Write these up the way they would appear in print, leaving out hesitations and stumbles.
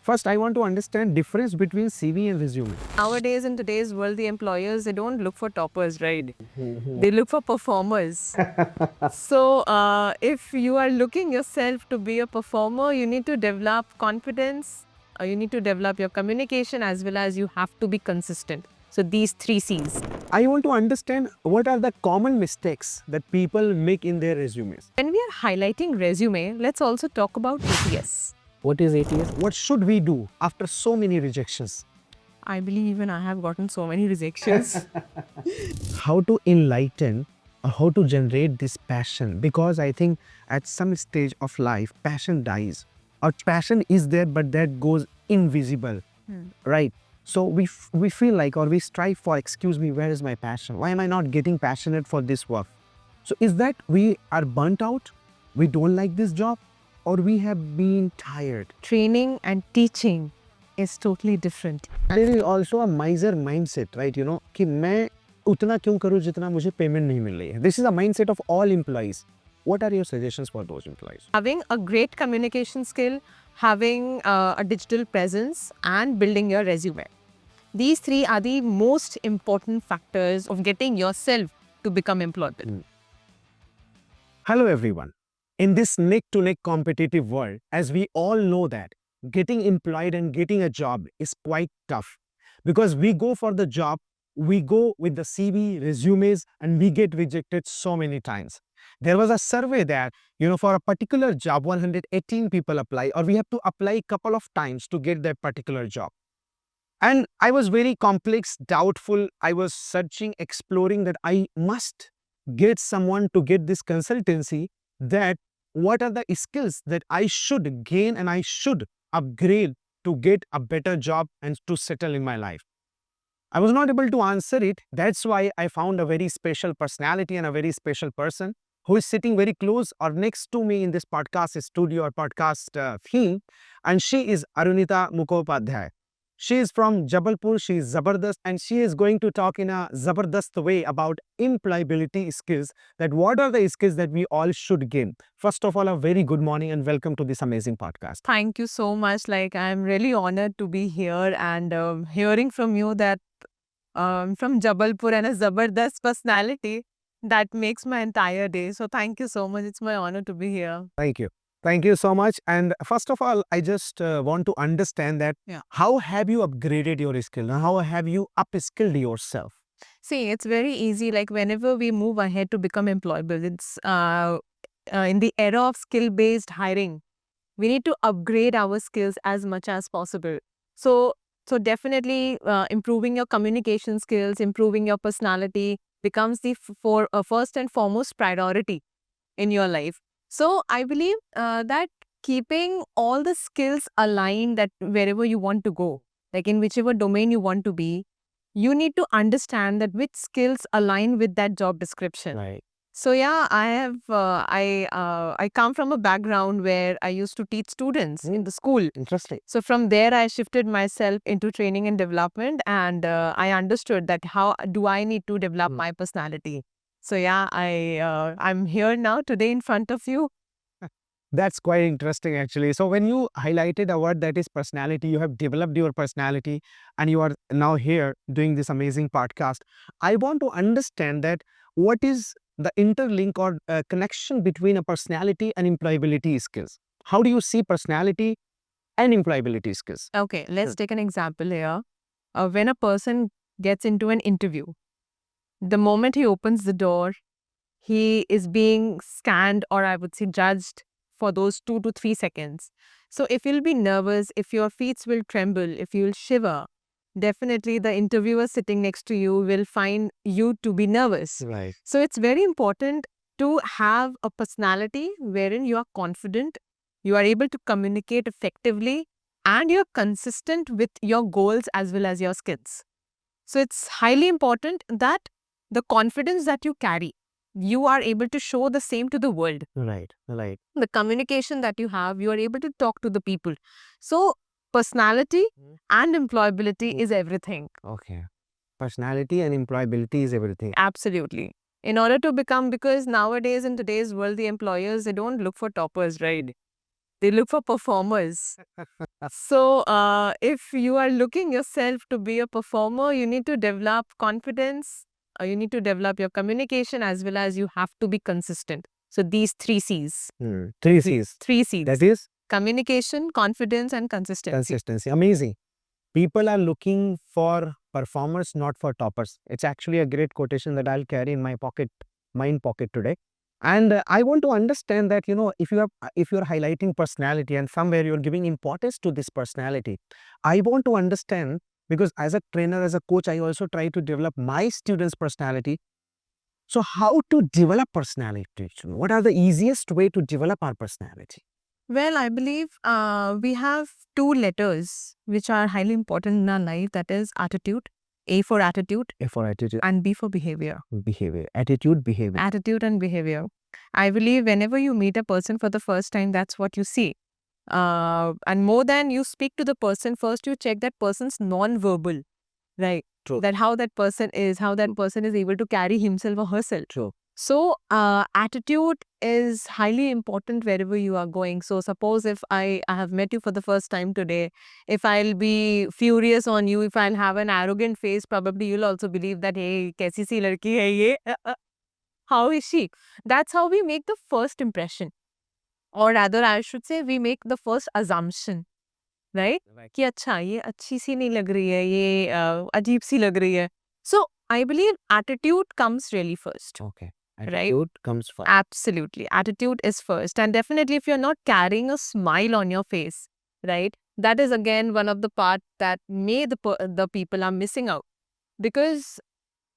First, I want to understand difference between CV and resume. Nowadays, in today's world, the employers, they don't look for toppers, right? They look for performers. So, if you are looking yourself to be a performer, you need to develop confidence, you need to develop your communication, as well as you have to be consistent. So, these three C's. I want to understand what are the common mistakes that people make in their resumes. When we are highlighting resume, let's also talk about ATS. What is ATS? What should we do after so many rejections? I believe even I have gotten so many rejections. How to enlighten or how to generate this passion, because I think at some stage of life passion dies, or passion is there but that goes invisible, right? So we feel like, or we strive for, excuse me, where is my passion, why am I not getting passionate for this work? So is that we are burnt out, we don't like this job, or we have been tired? Training and teaching is totally different. There is also a miser mindset, right? You know, कि मैं उतना क्यों करूँ जितना मुझे payment नहीं मिल रही है. This is a mindset of all employees. What are your suggestions for those employees? Having a great communication skill, having a digital presence, and building your resume. These three are the most important factors of getting yourself to become employable. Hello everyone. In this neck-to-neck competitive world, as we all know that getting employed and getting a job is quite tough, because we go for the job, we go with the CV, resumes, and we get rejected so many times. There was a survey that, for a particular job, 118 people apply, or we have to apply a couple of times to get that particular job. And I was very complex, doubtful. I was searching, exploring that I must get someone to get this consultancy, that what are the skills that I should gain and I should upgrade to get a better job and to settle in my life. I was not able to answer it. That's why I found a very special personality and a very special person who is sitting very close or next to me in this podcast studio or podcast theme. And she is Arunita Mukhopadhyay. She is from Jabalpur, she is Zabardast, and she is going to talk in a Zabardast way about employability skills, that what are the skills that we all should gain. First of all, a very good morning and welcome to this amazing podcast. Thank you so much. Like, I'm really honored to be here and hearing from you that from Jabalpur and a Zabardast personality, that makes my entire day. So, thank you so much. It's my honor to be here. Thank you. Thank you so much. And first of all, I just want to understand that how have you upgraded your skill? How have you upskilled yourself? See, it's very easy. Like, whenever we move ahead to become employable, it's in the era of skill-based hiring, we need to upgrade our skills as much as possible. So definitely improving your communication skills, improving your personality becomes the first and foremost priority in your life. So I believe that keeping all the skills aligned, that wherever you want to go, like in whichever domain you want to be, you need to understand that which skills align with that job description. Right. So yeah, I come from a background where I used to teach students in the school. Interesting. So from there, I shifted myself into training and development, and I understood that how do I need to develop my personality. So yeah, I'm here now today in front of you. That's quite interesting, actually. So when you highlighted a word that is personality, you have developed your personality and you are now here doing this amazing podcast. I want to understand that what is the interlink or connection between a personality and employability skills? How do you see personality and employability skills? Okay, let's take an example here. When a person gets into an interview, the moment he opens the door, he is being scanned, or I would say judged, for those 2 to 3 seconds. So if you'll be nervous, if your feet will tremble, if you'll shiver, definitely the interviewer sitting next to you will find you to be nervous. Right. So it's very important to have a personality wherein you are confident, you are able to communicate effectively, and you're consistent with your goals as well as your skills. So it's highly important that the confidence that you carry, you are able to show the same to the world. Right. Right. The communication that you have, you are able to talk to the people. So personality and employability is everything. Okay. Personality and employability is everything. Absolutely. In order to become, because nowadays in today's world, the employers, they don't look for toppers, right? They look for performers. So, if you are looking yourself to be a performer, you need to develop confidence, you need to develop your communication, as well as you have to be consistent. So, these three C's. Three C's. Three C's. That is Communication, confidence, and consistency. consistency. Amazing. People are looking for performers, not for toppers. It's actually a great quotation that I'll carry in my pocket, mind pocket today. And I want to understand that, if you're highlighting personality and somewhere you're giving importance to this personality, I want to understand, because as a trainer, as a coach, I also try to develop my students' personality. So how to develop personality? What are the easiest way to develop our personality? Well, I believe we have two letters which are highly important in our life. That is attitude. A for attitude A for attitude, and B for behavior. behavior. Attitude, behavior. Attitude and behavior. I believe whenever you meet a person for the first time, that's what you see. And more than you speak to the person, first you check that person's non-verbal, right? True. That how that person is able to carry himself or herself. True. So, attitude is highly important wherever you are going. So, suppose if I have met you for the first time today, if I'll be furious on you, if I'll have an arrogant face, probably you'll also believe that, hey, kaisi si ladki hai ye? How is she? That's how we make the first impression. Or rather, I should say, we make the first assumption. Right? कि अच्छा ये अच्छी सी नहीं लग रही है, ये अजीब सी लग रही है. So, I believe attitude comes really first. Okay. Right? Attitude comes first. Absolutely. Attitude is first. And definitely, if you're not carrying a smile on your face, right, that is again one of the part that the people are missing out. Because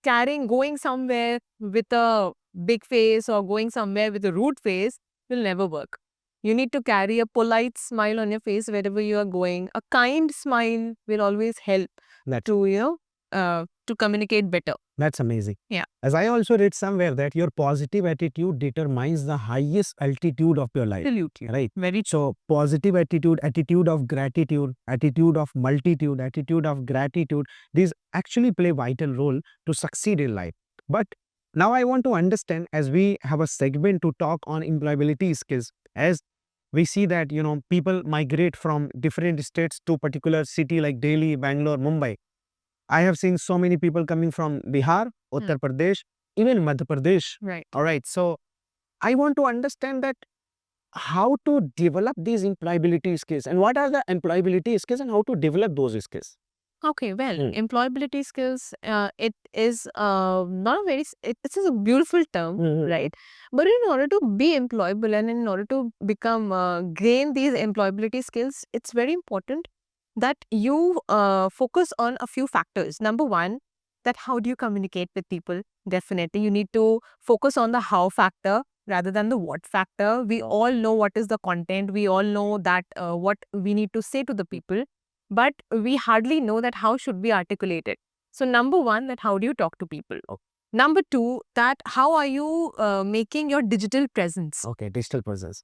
going somewhere with a big face or going somewhere with a rude face will never work. You need to carry a polite smile on your face wherever you are going. A kind smile will always help That's, to communicate better. that's amazing. Yeah. As I also read somewhere that your positive attitude determines the highest altitude of your life. Absolutely. Right. Very So positive attitude, attitude of gratitude, attitude of multitude, attitude of gratitude, these actually play vital role to succeed in life. But now I want to understand, as we have a segment to talk on employability skills, as we see that, people migrate from different states to particular city like Delhi, Bangalore, Mumbai. I have seen so many people coming from Bihar, Uttar Pradesh, even Madhya Pradesh. right. All right. So I want to understand that how to develop these employability skills and what are the employability skills and how to develop those skills. Okay, well, Hmm. employability skills, it is not a very, it's a beautiful term, Mhm. right? But in order to be employable and in order to gain these employability skills, it's very important that you focus on a few factors. Number one, that how do you communicate with people? Definitely, you need to focus on the how factor rather than the what factor. We all know what is the content. We all know that what we need to say to the people, but we hardly know that how should we articulate it. So number one, that how do you talk to people? Number two, that how are you making your digital presence? Okay, digital presence.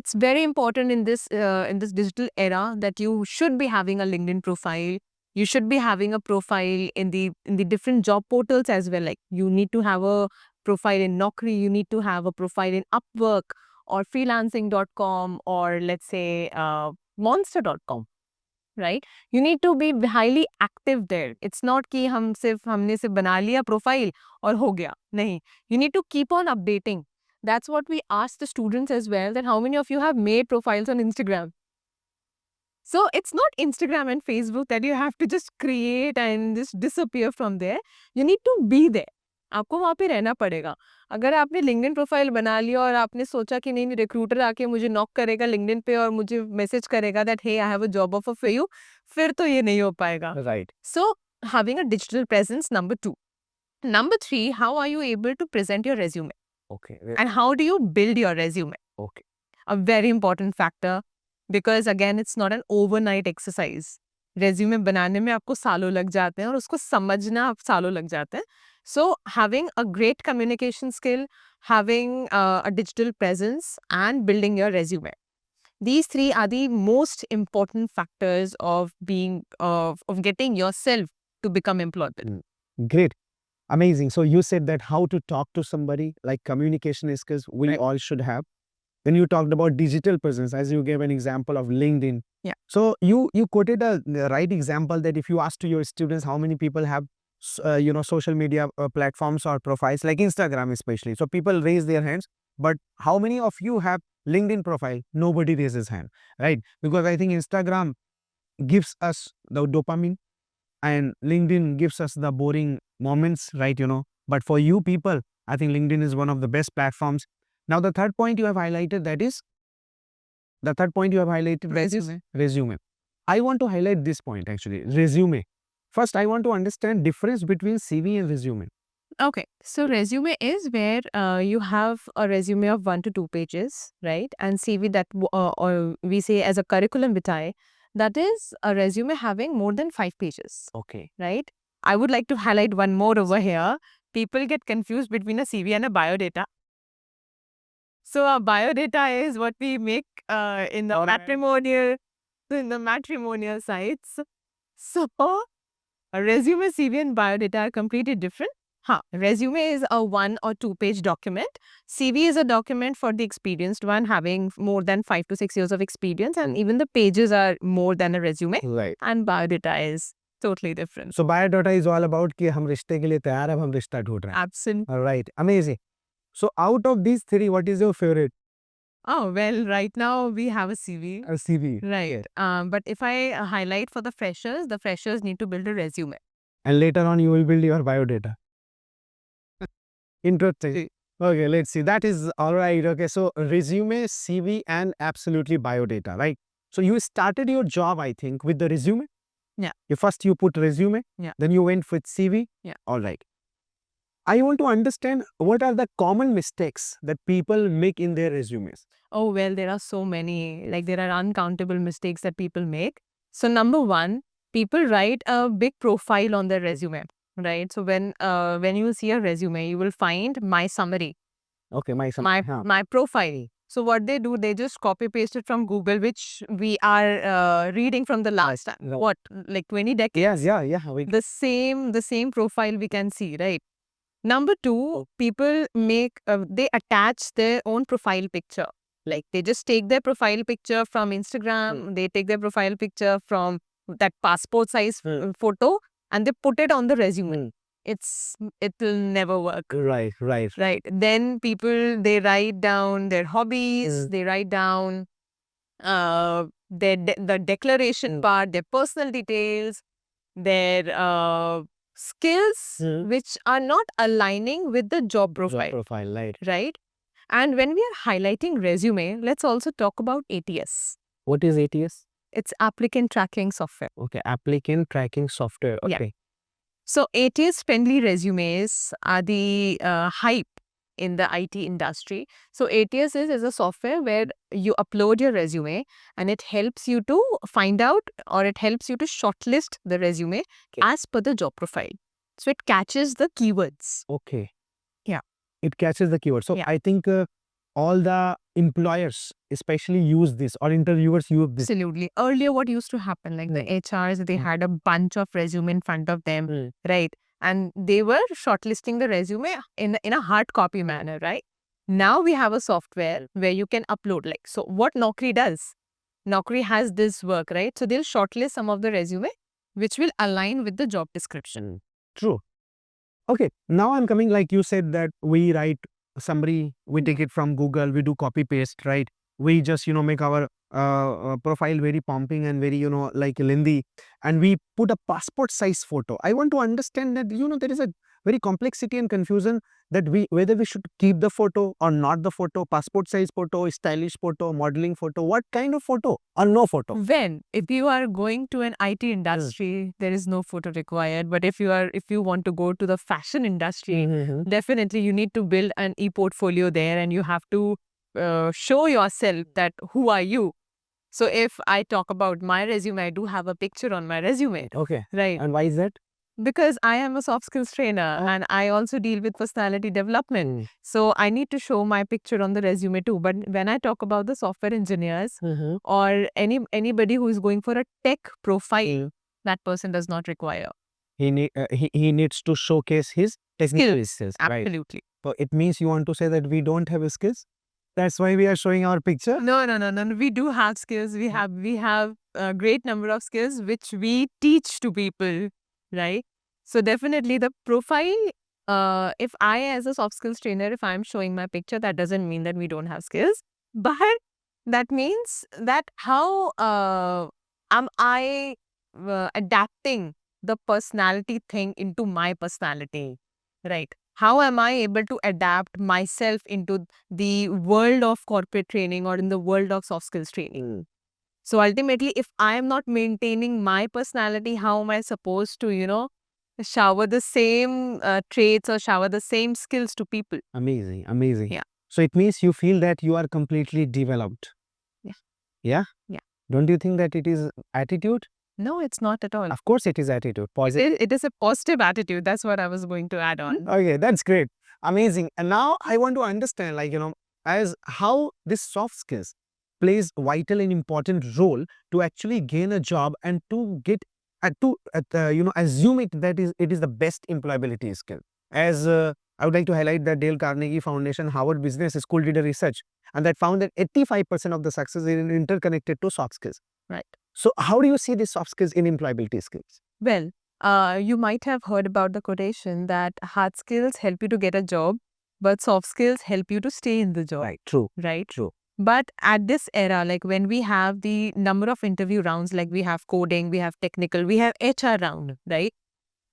It's very important in this digital era that you should be having a LinkedIn profile. You should be having a profile in the different job portals as well. Like you need to have a profile in Naukri, you need to have a profile in Upwork or freelancing.com or let's say monster.com. Right? You need to be highly active there. It's not कि हमने से बना लिया profile और हो गया. नहीं. You need to keep on updating. That's what we ask the students as well, that how many of you have made profiles on Instagram? So it's not Instagram and Facebook that you have to just create and just disappear from there. You need to be there. आपको वहाँ पे रहना पड़ेगा. अगर आपने LinkedIn profile बना लिया और आपने सोचा कि नहीं रिक्रूटर आके मुझे नॉक करेगा LinkedIn पे और मुझे मैसेज करेगा that hey I have a job offer for you, फिर तो ये नहीं हो पाएगा. Right. So having a digital presence, number two. Number three, how are you able to present your resume? Okay. And how do you build your resume? Okay. A very important factor, because again it's not an overnight exercise. Resume बनाने में आपको सालों लग जाते हैं और उसको समझना आप सालों लग जाते हैं. So having a great communication skill, having a digital presence and building your resume. These three are the most important factors of getting yourself to become employable. Great. Amazing. So you said that how to talk to somebody, like communication skills, we all should have. When you talked about digital presence, as you gave an example of LinkedIn. Yeah. So you quoted the right example that if you ask to your students how many people have social media platforms or profiles like Instagram especially, so people raise their hands, but how many of you have LinkedIn profile? Nobody raises hand, right? Because I think Instagram gives us the dopamine and LinkedIn gives us the boring moments, right? But for you people, I think LinkedIn is one of the best platforms. Now, the third point you have highlighted, is resume. I want to highlight this point actually, resume. First, I want to understand difference between CV and resume. Okay, so resume is where you have a resume of 1 to 2 pages, right? And CV that, or we say as a curriculum vitae, that is a resume having more than 5 pages, Okay. right? I would like to highlight one more over here. People get confused between a CV and a biodata. So a biodata is what we make in the matrimonial sites. So a resume, CV, and biodata are completely different. Resume is a 1 or 2 page document. CV is a document for the experienced one having more than 5 to 6 years of experience, and even the pages are more than a resume. Right. And biodata is totally different. So biodata is all about कि हम रिश्ते के लिए तैयार हैं, अब हम रिश्ता ढूंढ रहे हैं. Absolutely. Right. Amazing. So out of these three, what is your favorite? Oh, well, right now we have a CV. A CV. Right. But if I highlight for the freshers need to build a resume. And later on, you will build your biodata. Interesting. Okay, let's see. That is all right. Okay, so resume, CV, and absolutely biodata, right? So you started your job, I think, with the resume. Yeah. You put resume. Yeah. Then you went with CV. Yeah. All right. I want to understand what are the common mistakes that people make in their resumes. Oh, well, there are so many. Like, there are uncountable mistakes that people make. So, number one, people write a big profile on their resume, right? So, when you see a resume, you will find my summary, Okay, my profile. So, what they do, they just copy paste it from Google, which we are reading from the last time. no. What, like 20 decades? yeah. The same profile we can see, right? Number two, people they attach their own profile picture. Like they just take their profile picture from Instagram, they take their profile picture from that passport size photo, and they put it on the resume. It'll never work. Right. Right. Then people, they write down their hobbies, they write down the declaration part, their personal details, their skills which are not aligning with the job profile. Right. Right? And when we are highlighting resume, let's also talk about ATS. What is ATS? It's applicant tracking software. Okay, applicant tracking software. Yeah. Okay. So ATS friendly resumes are the hype in the IT industry. So ATS is a software where you upload your resume and it helps you to find out, or it helps you to shortlist the resume as per the job profile. So it catches the keywords. Okay. Yeah. It catches the keyword. So Yeah. I think all the employers especially use this, or interviewers use this. Absolutely. Earlier, what used to happen, like the HRs, they had a bunch of resume in front of them, right? And they were shortlisting the resume in a hard copy manner, right? Now we have a software where you can upload. Like, so what Naukri does, Naukri has this work, right? So they'll shortlist some of the resume which will align with the job description. True. Okay, now I'm coming, like you said, that we write summary, we take it from Google, we do copy paste, right? We just, make our profile very pumping and very, like lengthy, and we put a passport size photo. I want to understand that, there is a very complexity and confusion that whether we should keep the photo or not the photo, passport size photo, stylish photo, modeling photo, what kind of photo or no photo? When, if you are going to an IT industry, there is no photo required. But if you want to go to the fashion industry, definitely you need to build an e-portfolio there, and you have to show yourself that who are you. So if I talk about my resume, I do have a picture on my resume. Okay. Right. And why is that? Because I am a soft skills trainer and I also deal with personality development. So I need to show my picture on the resume too. But when I talk about the software engineers or anybody who is going for a tech profile, that person does not require. He needs to showcase his technical skills. Right? Absolutely. So it means you want to say that we don't have skills? That's why we are showing our picture. No. We do have skills. We have a great number of skills which we teach to people, right? So definitely the profile. If I, as a soft skills trainer, if I'm showing my picture, that doesn't mean that we don't have skills, but that means that how am I adapting the personality thing into my personality, right? How am I able to adapt myself into the world of corporate training or in the world of soft skills training? So ultimately, if I am not maintaining my personality, how am I supposed to, shower the same traits or shower the same skills to people? Amazing, amazing. Yeah. So it means you feel that you are completely developed. Yeah. Yeah? Yeah. Don't you think that it is attitude? No, it's not at all. Of course it is attitude. Positive. It is a positive attitude. That's what I was going to add on. Okay, that's great. Amazing. And now I want to understand, as how this soft skills plays vital and important role to actually gain a job and to get assume it is the best employability skill. As I would like to highlight that Dale Carnegie Foundation Harvard Business School did a research and that found that 85% of the success is interconnected to soft skills. Right. So how do you see these soft skills in employability skills? Well, you might have heard about the quotation that hard skills help you to get a job, but soft skills help you to stay in the job. Right. True. Right? True. But at this era, like when we have the number of interview rounds, like we have coding, we have technical, we have HR round, right?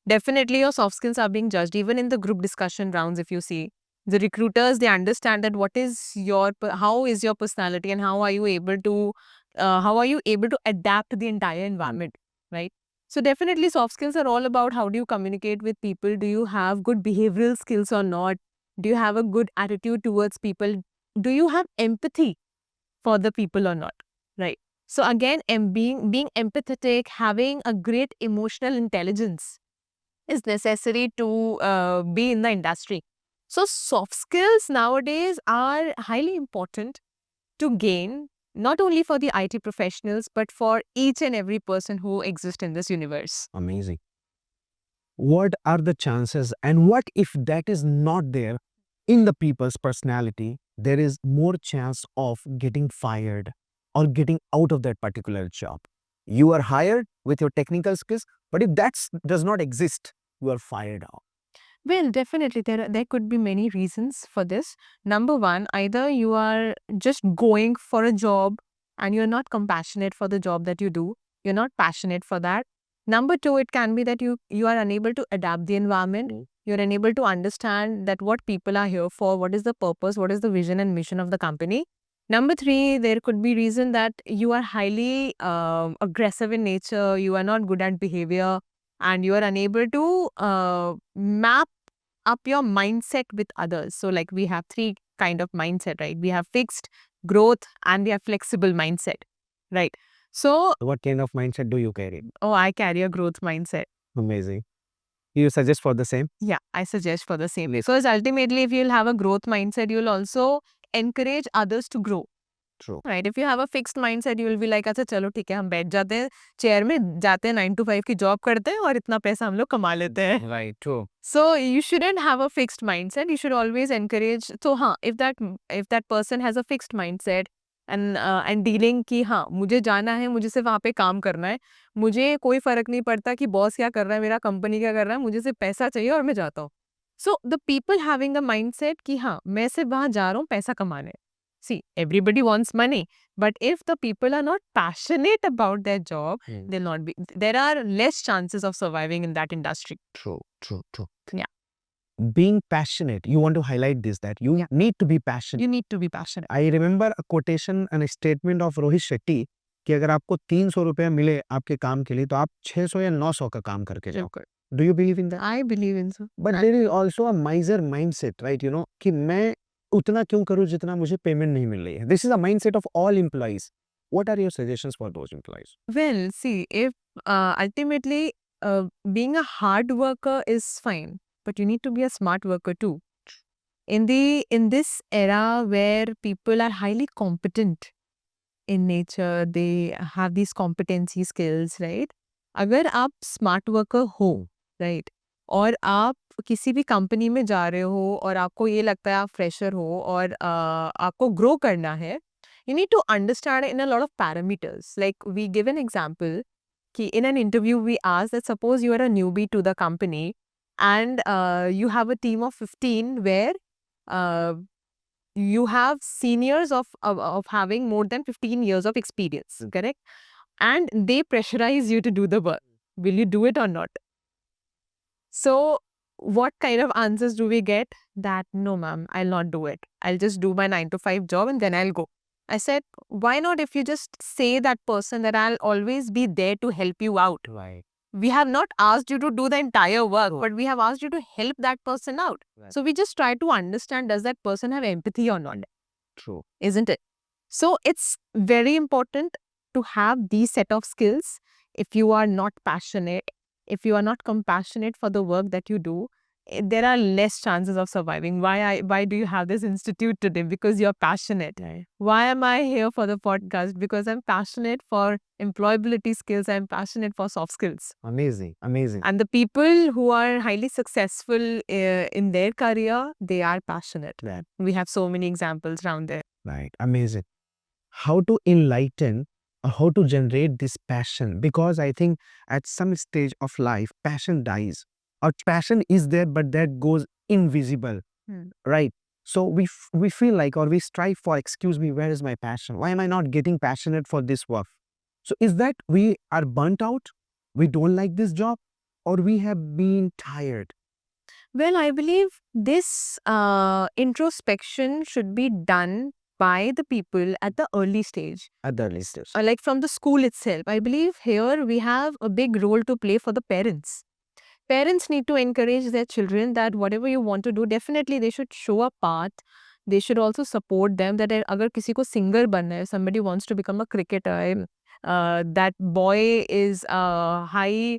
Definitely your soft skills are being judged. Even in the group discussion rounds, if you see, the recruiters, they understand that how is your personality and how are you able to adapt to the entire environment, right? So definitely soft skills are all about how do you communicate with people? Do you have good behavioral skills or not? Do you have a good attitude towards people? Do you have empathy for the people or not, right? So again, being empathetic, having a great emotional intelligence is necessary to be in the industry. So soft skills nowadays are highly important to gain, not only for the IT professionals, but for each and every person who exists in this universe. Amazing. What are the chances and what if that is not there in the people's personality, there is more chance of getting fired or getting out of that particular job. You are hired with your technical skills, but if that does not exist, you are fired out. Well, definitely there could be many reasons for this. Number one, either you are just going for a job and you're not compassionate for the job that you do. You're not passionate for that. Number two, it can be that you are unable to adapt the environment. You're unable to understand that what people are here for, what is the purpose, what is the vision and mission of the company. Number three, there could be reason that you are highly aggressive in nature. You are not good at behavior and you are unable to map up your mindset with others. So like we have three kind of mindset, right? We have fixed, growth, and we have flexible mindset, right? So, What kind of mindset do you carry? I carry a growth mindset. Amazing. You suggest for the same? Yeah, I suggest for the same. Because ultimately, if you'll have a growth mindset, you'll also encourage others to grow. True. Right? If you have a fixed mindset, you will be like, अच्छा चलो ठीक है हम बैठ जाते हैं chair में जाते हैं 9 to 5 की जॉब करते हैं और इतना पैसा हम लोग कमा लेते हैं. Right, true. So you shouldn't have a fixed mindset. You should always encourage. So हाँ, if that person has a fixed mindset and dealing कि हाँ मुझे जाना है, मुझे सिर्फ वहाँ पे काम करना है, मुझे कोई फर्क नहीं पड़ता कि बॉस क्या कर रहा है, मेरा कंपनी क्या कर रहा है, मुझे सिर्फ पैसा चाहिए और मैं जाता हूँ. So the people having a mindset कि हाँ मैं सिर्फ वहाँ जा रहा हूँ पैसा कमाने. See, everybody wants money, but if the people are not passionate about their job, they'll not be. There are less chances of surviving in that industry. True. Yeah. Being passionate, you want to highlight this, that you need to be passionate. You need to be passionate. I remember a quotation and a statement of Rohit Shetty कि अगर आपको 300 रुपया मिले आपके काम के लिए तो आप 600 या 900 का काम करके जाओ. Do you believe in that? I believe in so. But there is also a miser mindset, right? कि मैं उतना क्यों करूँ जितना मुझे पेमेंट नहीं मिल रही है. This is a mindset of all employees. What are your suggestions for those employees? Well, see, if ultimately being a hard worker is fine, but you need to be a smart worker too. In this era where people are highly competent in nature, they have these competency skills, right? अगर आप smart worker हो, right? और आप किसी भी company में जा रहे हो और आपको ये लगता है आप फ्रेशर हो और आपको ग्रो करना है, you need to understand in a lot of parameters. Like we give an example कि in an interview we ask that suppose you are a newbie to the company and you have a team of 15 where uh, you have seniors of having more than 15 years of experience, correct? And they pressurize you to do the work. Will you do it or not? So what kind of answers do we get? That no, ma'am, I'll not do it. I'll just do my 9 to 5 job and then I'll go. I said, why not if you just say that person that I'll always be there to help you out? Right. We have not asked you to do the entire work, True. but we have asked you to help that person out. Right. So we just try to understand, does that person have empathy or not? True. Isn't it? So it's very important to have these set of skills. If you are not passionate, if you are not compassionate for the work that you do, there are less chances of surviving. Why do you have this institute today? Because you're passionate. Right. Why am I here for the podcast? Because I'm passionate for employability skills. I'm passionate for soft skills. Amazing. Amazing. And the people who are highly successful in their career, they are passionate. Right. We have so many examples around there. Right. Amazing. How to enlighten or how to generate this passion? Because I think at some stage of life, passion dies. Or passion is there, but that goes invisible. Right. So we feel like, or we strive for, excuse me, where is my passion? Why am I not getting passionate for this work? So is that we are burnt out? We don't like this job? Or we have been tired? Well, I believe this introspection should be done by the people at the early stage. At the early stage. Like from the school itself. I believe here we have a big role to play for the parents. Parents need to encourage their children that whatever you want to do, definitely they should show a path. They should also support them that अगर किसी को singer बनना है, somebody wants to become a cricketer, that boy is high,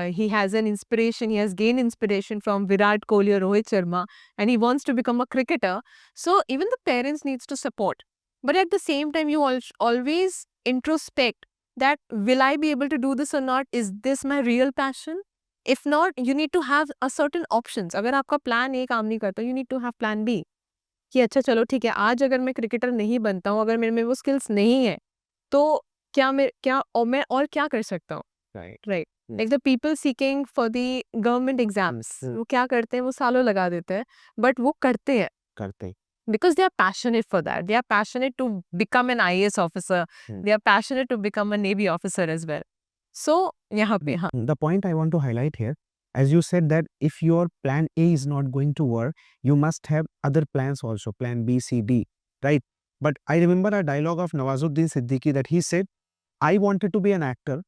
he has an inspiration, he has gained inspiration from Virat Kohli or Rohit Sharma and he wants to become a cricketer. So even the parents needs to support. But at the same time, you always introspect that will I be able to do this or not? Is this my real passion? If not, you need to have a certain options. अगर आपका plan A काम नहीं करता, you need to have plan B. कि अच्छा चलो ठीक है, आज अगर मैं क्रिकेटर नहीं बनता हूँ, अगर मेरे में वो स्किल्स नहीं है, तो मैं और क्या कर सकता हूँ? Right. Like the people seeking for the government exams, वो क्या करते हैं? वो सालों लगा देते हैं, but वो करते हैं. Karte. Because they are passionate for that. They are passionate to become an IAS officer. They are passionate to become a Navy officer as well. So, यहाँ पे हाँ. The point I want to highlight here, as you said that if your plan A is not going to work, you must have other plans also, plan B, C, D, right? But I remember a dialogue of Nawazuddin Siddiqui that he said, I wanted to be an actor.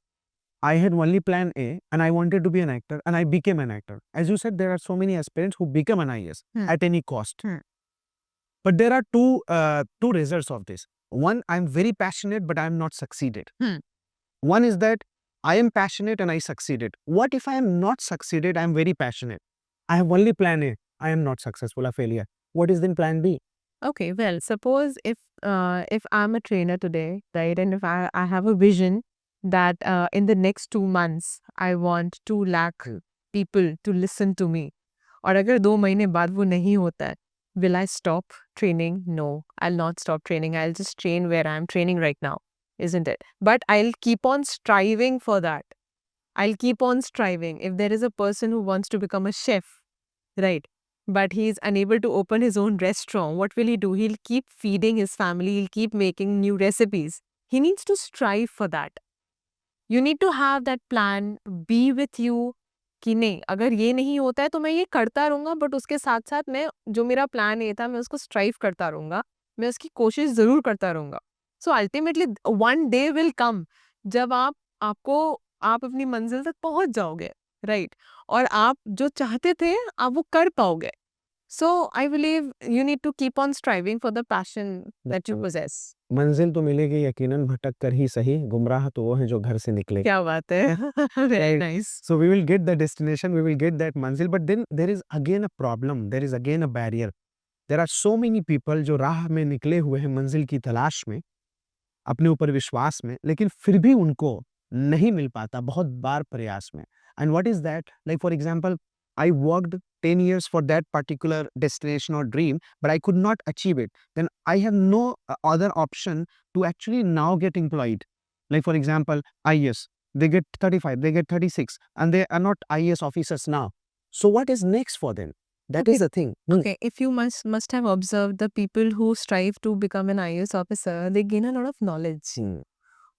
I had only plan A and I wanted to be an actor and I became an actor. As you said, there are so many aspirants who become an IAS at any cost. But there are two results of this. One, I'm very passionate, but I'm not succeeded. One is that I am passionate and I succeeded. What if I am not succeeded? I am very passionate. I have only plan A. I am not successful, a failure. What is then plan B? Okay, well, suppose if I'm a trainer today, right, and if I have a vision that in the next 2 months I want 2 lakh people to listen to me, और अगर 2 महीने बाद वो नहीं होता है, will I stop training? No, I'll not stop training. I'll just train where I'm training right now, isn't it? But I'll keep on striving for that. I'll keep on striving. If there is a person who wants to become a chef, right, but he's unable to open his own restaurant, what will he do? He'll keep feeding his family, he'll keep making new recipes. He needs to strive for that. You need to have that plan, be with you, कि नहीं अगर ये नहीं होता है तो मैं ये करता रहूँगा बट उसके साथ साथ मैं जो मेरा प्लान ये था मैं उसको स्ट्राइव करता रहूँगा, मैं उसकी कोशिश ज़रूर करता रहूँगा. So ultimately one day will come जब आप अपनी मंजिल तक पहुँच जाओगे, राइट, और आप जो चाहते थे आप वो कर पाओगे. So I believe you need to keep on striving for the passion that you possess. मंजिल तो मिलेगी यकीनन, भटक कर ही सही, गुमराह तो वो हैं जो घर से निकले. क्या बात है. Very nice. So we will get the destination, we will get that manzil, but then there is again a problem, there is again a barrier. There are so many people जो राह में निकले हुए हैं मंजिल की तलाश में, अपने ऊपर विश्वास में, लेकिन फिर भी उनको नहीं मिल पाता बहुत बार प्रयास में. And what is that? Like for example, I worked 10 years for that particular destination or dream, but I could not achieve it. Then I have no other option to actually now get employed. Like, for example, IAS, they get 35, they get 36, and they are not IAS officers now. So what is next for them? That is Okay. the thing. Okay, if you must have observed the people who strive to become an IAS officer, they gain a lot of knowledge.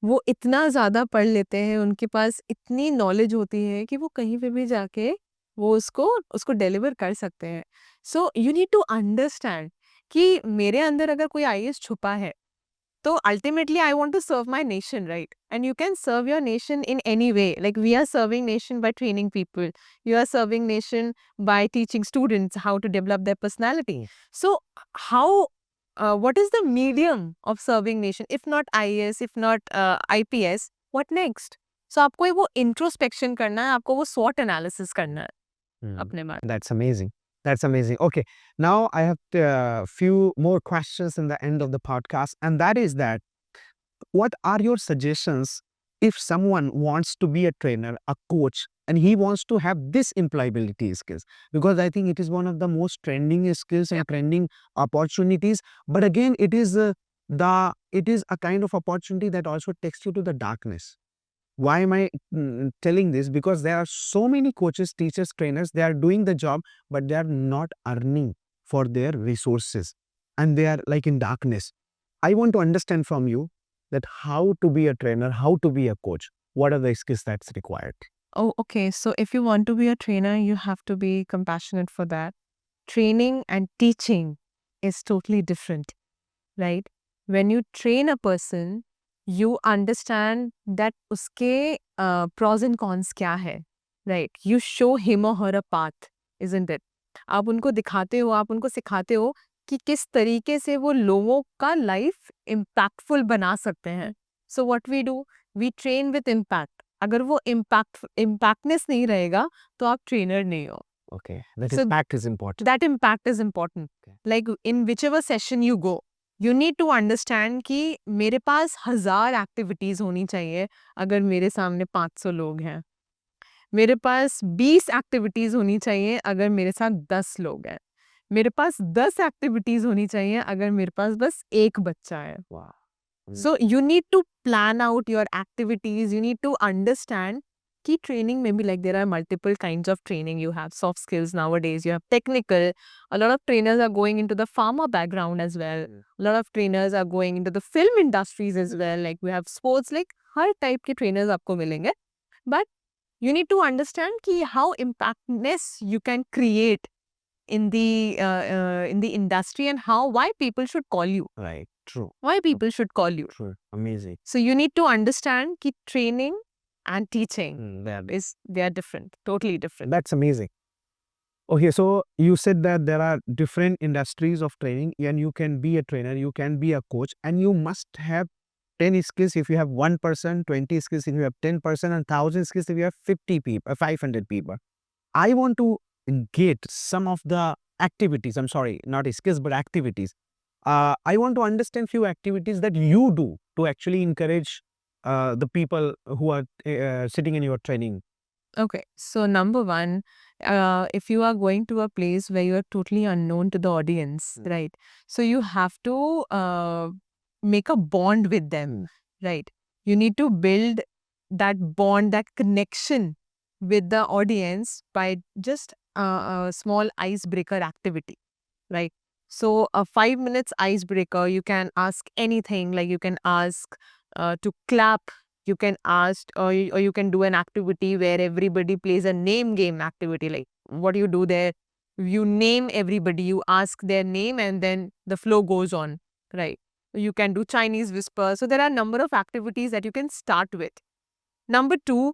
वो इतना ज़्यादा पढ़ लेते हैं, उनके पास इतनी knowledge होती है कि वो कहीं पे भी जाके वो उसको डिलीवर कर सकते हैं। So you need to understand कि मेरे अंदर अगर कोई आईएएस छुपा है, तो ultimately I want to serve my nation, right? And you can serve your nation in any way, like we are serving nation by training people, you are serving nation by teaching students how to develop their personality. So how what is the medium of serving nation? If not IAS, if not IPS, what next? So आपको वो introspection करना है, आपको वो SWOT analysis करना है अपने बारे में। That's amazing. That's amazing. Okay, now I have a few more questions in the end of the podcast, and that is that what are your suggestions if someone wants to be a trainer, a coach, and he wants to have this employability skills? Because I think it is one of the most trending skills and trending opportunities. But again, it is a kind of opportunity that also takes you to the darkness. Why am I telling this? Because there are so many coaches, teachers, trainers, they are doing the job, but they are not earning for their resources, and they are like in darkness. I want to understand from you that how to be a trainer, how to be a coach. What are the skills that's required? Oh, okay. So if you want to be a trainer, you have to be compassionate for that. Training and teaching is totally different, right? When you train a person, you understand that uske pros and cons क्या है, right? You show him or her a path, isn't it? आप उनको दिखाते हो, आप उनको सिखाते हो कि किस तरीके से वो लोगों का लाइफ इम्पैक्टफुल बना सकते हैं। So what we do, we train with impact. अगर वो इम्पैक्टनेस नहीं रहेगा, तो आप ट्रेनर नहीं हो। Okay, that So impact is important. that impact is important. Okay. Like in whichever session you go, you need to understand कि मेरे पास 1000 एक्टिविटीज होनी चाहिए अगर मेरे सामने 500 लोग हैं। मेरे पास 20 एक्टिविटीज होनी चाहिए अगर मेरे साथ 10 लोग हैं। मेरे पास 10 एक्टिविटीज होनी चाहिए अगर मेरे पास बस एक बच्चा है। Wow. So you need to plan out your activities. You need to understand कि training में भी like there are multiple kinds of training. You have soft skills nowadays. You have technical. A lot of trainers are going into the pharma background as well. A lot of trainers are going into the film industries as well. Like we have sports. Like her type के trainers आपको मिलेंगे. But you need to understand कि how impactness you can create in the industry and why people should call you. Right. True. Why people should call you. True. Amazing. So you need to understand कि training and teaching they are different, totally different. That's amazing. Okay, so you said that there are different industries of training, and you can be a trainer, you can be a coach, and you must have 10 skills if you have 1%, 20 skills if you have 10%, and 1,000 skills if you have 50 people, 500 people. I want to get some of the activities, I'm sorry, not skills, but activities. I want to understand few activities that you do to actually encourage the people who are sitting in your training. Okay, so number one, if you are going to a place where you are totally unknown to the audience, right? So you have to make a bond with them, right? You need to build that bond, that connection with the audience by just a small icebreaker activity, right? So a 5 minutes icebreaker, you can ask anything, like you can ask to clap, you can ask, or you can do an activity where everybody plays a name game activity. Like what you do there, you name everybody, you ask their name, and then the flow goes on, right? You can do Chinese whisper. So there are a number of activities that you can start with. Number two,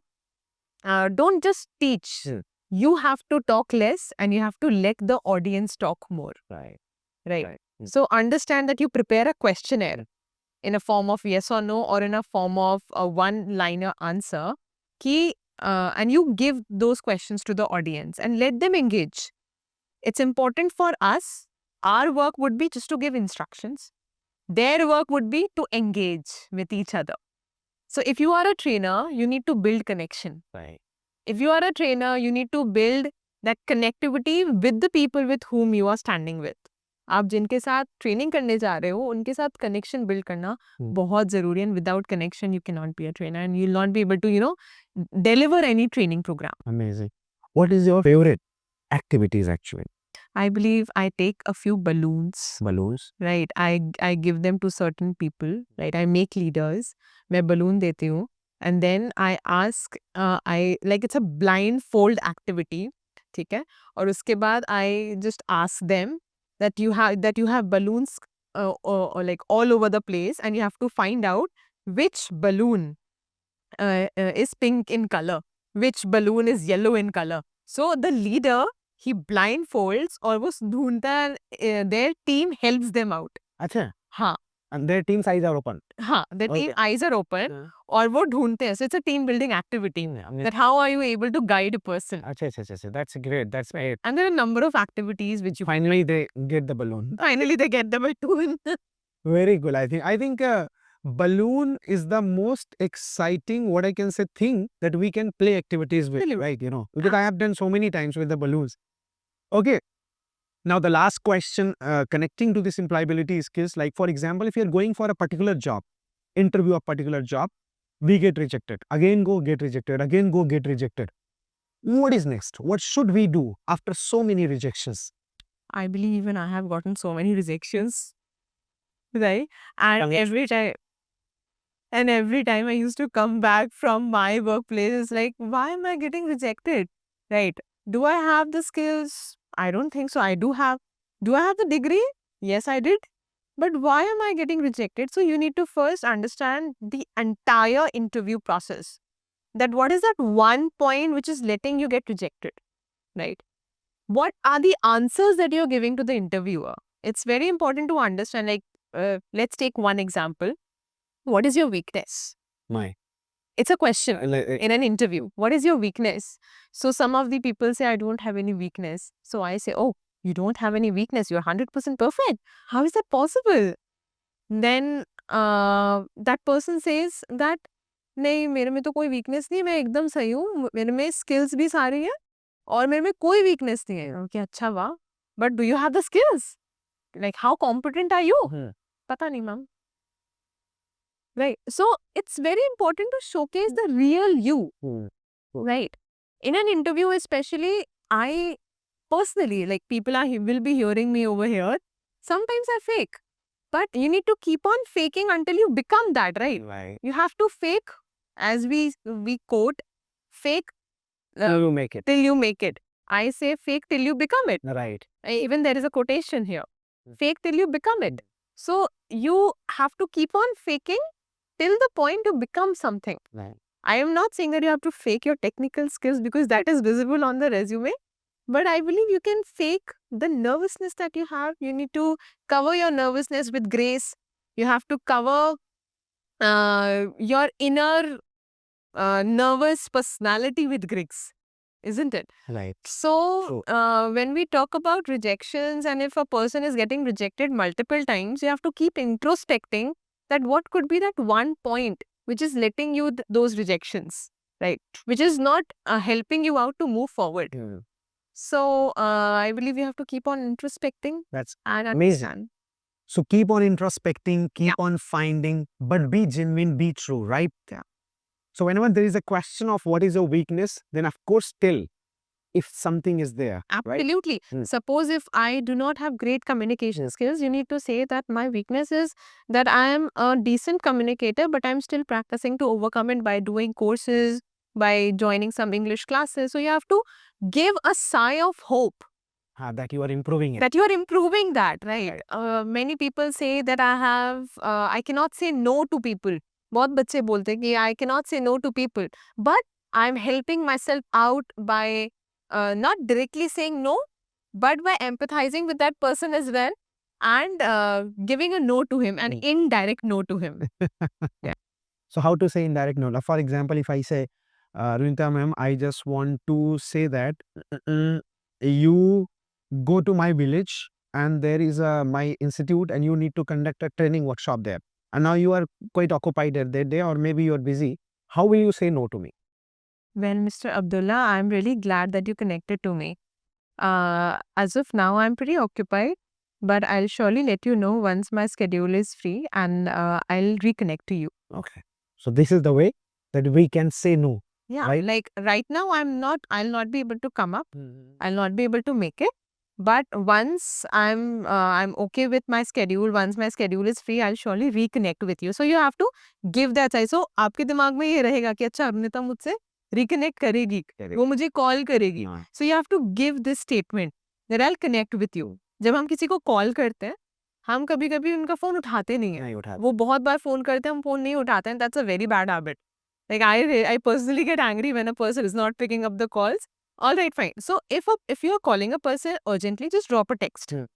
don't just teach. You have to talk less and you have to let the audience talk more. Right. Right. So understand that you prepare a questionnaire in a form of yes or no, or in a form of a one-liner answer, and you give those questions to the audience and let them engage. It's important for us. Our work would be just to give instructions. Their work would be to engage with each other. So if you are a trainer, you need to build connection. Right. If you are a trainer, you need to build that connectivity with the people with whom you are standing with. आप जिनके साथ training करने जा रहे हो उनके साथ connection build करना बहुत जरूरी है. Without connection you can not be a trainer and you will not be able to deliver any training program. Amazing. What is your favorite activities actually? I believe I take a few balloons. Balloons. Right. I give them to certain people. Right. I make leaders. मैं balloon देती हूँ. And then I ask, it's a blindfold activity. ठीक है. और उसके बाद I just ask them that you have balloons or like all over the place, and you have to find out which balloon is pink in color, which balloon is yellow in color. So the leader, he blindfolds और वो ढूंढता है, their team helps them out. अच्छा. हाँ. And their team's eyes are open. हाँ, their team Okay. eyes are open हाँ. और वो ढूंढते हैं. So it's a team building activity. That how are you able to guide a person? अच्छा. That's great. That's great. And there are a number of activities which you Finally, they get the balloon. finally they get the balloon. Very good. I think balloon is the most exciting, what I can say, thing that we can play activities with, Absolutely. right? Because I have done so many times with the balloons. Okay. Now the last question, connecting to this employability skills, like for example, if you're going for a particular job, interview a particular job, we get rejected. Again go get rejected. Again go get rejected. What is next? What should we do after so many rejections? I believe even I have gotten so many rejections. Right? And every time I used to come back from my workplace, it's like, why am I getting rejected? Right? Do I have the skills? I don't think so. Do I have the degree? Yes, I did. But why am I getting rejected? So you need to first understand the entire interview process. That what is that one point which is letting you get rejected? Right? What are the answers that you're giving to the interviewer? It's very important to understand. Like, let's take one example. What is your weakness? It's a question in an interview. What is your weakness? So some of the people say, I don't have any weakness. So I say, oh, you don't have any weakness. You're 100% perfect. How is that possible? Then that person says that, नहीं मेरे में तो कोई weakness नहीं, मैं एकदम सही हूँ, मेरे में skills भी सारी है और मेरे में कोई weakness नहीं है. Okay, अच्छा वाह. But do you have the skills? Like how competent are you? पता नहीं ma'am. Right. So it's very important to showcase the real you. Right. In an interview especially, I personally, like people will be hearing me over here. Sometimes I fake. But you need to keep on faking until you become that, right? Right. You have to fake, as we quote, fake Till you make it. till you make it. I say fake till you become it. Right. Even there is a quotation here. Fake till you become it. So you have to keep on faking till the point you become something. Right. I am not saying that you have to fake your technical skills because that is visible on the resume. But I believe you can fake the nervousness that you have. You need to cover your nervousness with grace. You have to cover your inner nervous personality with grace, isn't it? Right. So, when we talk about rejections, and if a person is getting rejected multiple times, you have to keep introspecting that what could be that one point which is letting you those rejections, right? Which is not helping you out to move forward. So, I believe you have to keep on introspecting That's and amazing. understand. So keep on introspecting, keep on finding, but be genuine, be true, right? Yeah. So whenever there is a question of what is your weakness, then of course tell if something is there, right? Absolutely. Suppose if I do not have great communication skills, you need to say that my weakness is that I am a decent communicator, but I'm still practicing to overcome it by doing courses, by joining some English classes. So you have to give a sigh of hope That you are improving it. that you are improving that, right? Many people say that I cannot say no to people. बहुत बच्चे बोलते हैं कि I cannot say no to people. But I'm helping myself out by not directly saying no, but by empathizing with that person as well and giving a no to him, an indirect no to him. So how to say indirect no? For example, if I say, Runita ma'am, I just want to say that you go to my village and there is my institute and you need to conduct a training workshop there. And now you are quite occupied at that day or maybe you are busy. How will you say no to me? Well, Mr. Abdullah, I'm really glad that you connected to me. As of now, I'm pretty occupied, but I'll surely let you know once my schedule is free, and I'll reconnect to you. Okay. So this is the way that we can say no. Yeah, Right. like right now, I'll not be able to come up. I'll not be able to make it. But once I'm okay with my schedule, once my schedule is free, I'll surely reconnect with you. So you have to give that size. So आपके दिमाग में ये रहेगा कि अच्छा अरुणिता मुझसे reconnect करेगी, वो मुझे call करेगी. Yeah. So you have to give this statement that I'll connect with you. जब हम किसी को call करते हैं, हम कभी-कभी उनका phone उठाते नहीं हैं. नहीं उठाते. वो बहुत बार phone करते हैं, हम phone नहीं उठाते हैं. That's a very bad habit. Like I personally get angry when a person is not picking up the calls. All right, fine. So if you're calling a person urgently, just drop a text. Hmm.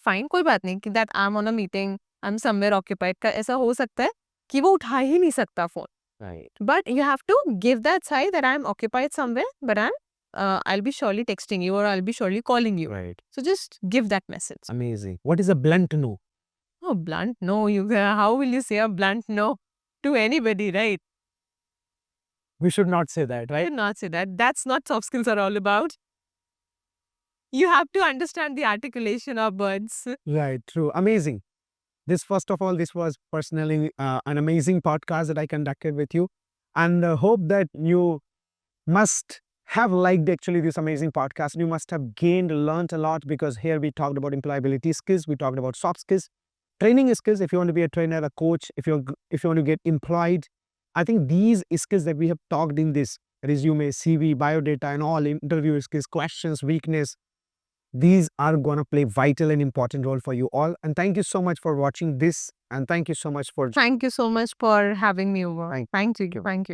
Fine, कोई बात नहीं कि that I'm on a meeting, I'm somewhere occupied का ऐसा हो सकता है कि वो उठा ही नहीं सकता phone. Right. But you have to give that sign that I'm occupied somewhere, but I'll be surely texting you or I'll be surely calling you. Right. So just give that message. Amazing. What is a blunt no? Oh, blunt no. How will you say a blunt no to anybody, right? We should not say that, I right? did not say that. That's not soft skills are all about. You have to understand the articulation of words. Right. True. Amazing. This, first of all, this was personally an amazing podcast that I conducted with you, and hope that you must have liked actually this amazing podcast. You must have learned a lot, because here we talked about employability skills, we talked about soft skills, training skills. If you want to be a trainer, a coach, if you want to get employed, I think these skills that we have talked in this resume, CV, biodata, and all interview skills, questions, weakness, these are going to play vital and important role for you all. And thank you so much for watching this, and thank you so much for Thank you so much for having me over. Thank Thank you. you. Thank you.